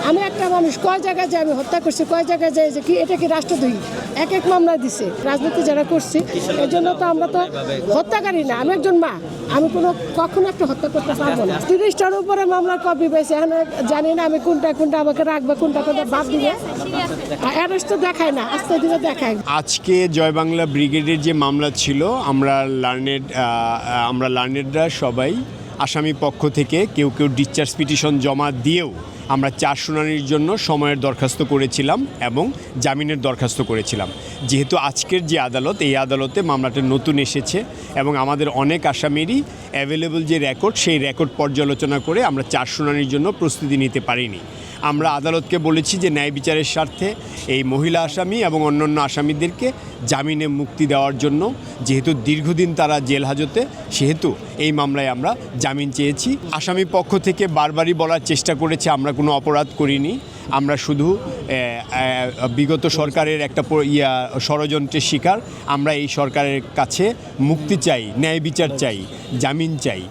আমি একটা মানুষ কয় জায়গায় যাই, আমি হত্যা করছি, কয় জায়গায় যাই যে কি এটা কি রাষ্ট্রদ্রোহী, এক এক মামলা দিছে। রাজনীতি যারা করছি এর জন্য তো আমরা তো হত্যাকারী না, আমি একজন মা, আমি কখনো একটা হত্যা করতে পারবো না। 30টার উপরে মামলা কপি পাইছে, এখন জানি না আমি কোনটা আমাকে রাখবে, কোনটা বাদ দিবে। অ্যারেস্ট তো দেখায় না, আস্তে ধীরে দেখায়। আজকে জয় বাংলা ব্রিগেডের যে মামলা ছিল, আমরা লার্নেডরা সবাই আসামি পক্ষ থেকে কেউ ডিসচার্জ পিটিশন জমা দিয়েও আমরা 4 শুনানির জন্য সময়ের দরখাস্ত করেছিলাম এবং জামিনের দরখাস্ত করেছিলাম। যেহেতু আজকের যে আদালত, এই আদালতে মামলাটা নতুন এসেছে এবং আমাদের অনেক আসামিরই অ্যাভেলেবল যে রেকর্ড, সেই রেকর্ড পর্যালোচনা করে আমরা 4 শুনানির জন্য প্রস্তুতি নিতে পারিনি। আমরা আদালতকে বলেছি যে ন্যায় বিচারের স্বার্থে এই মহিলা আসামি এবং অন্যান্য আসামিদেরকে জামিনে মুক্তি দেওয়ার জন্য, যেহেতু দীর্ঘদিন তারা জেল হাজতে, সেহেতু এই মামলায় আমরা জামিন চেয়েছি। আসামি পক্ষ থেকে বারবারই বলার চেষ্টা করেছে আমরা কোনো অপরাধ করিনি, আমরা শুধু বিগত সরকারের একটা ষড়যন্ত্রের শিকার। আমরা এই সরকারের কাছে মুক্তি চাই, ন্যায় বিচার চাই, জামিন চাই।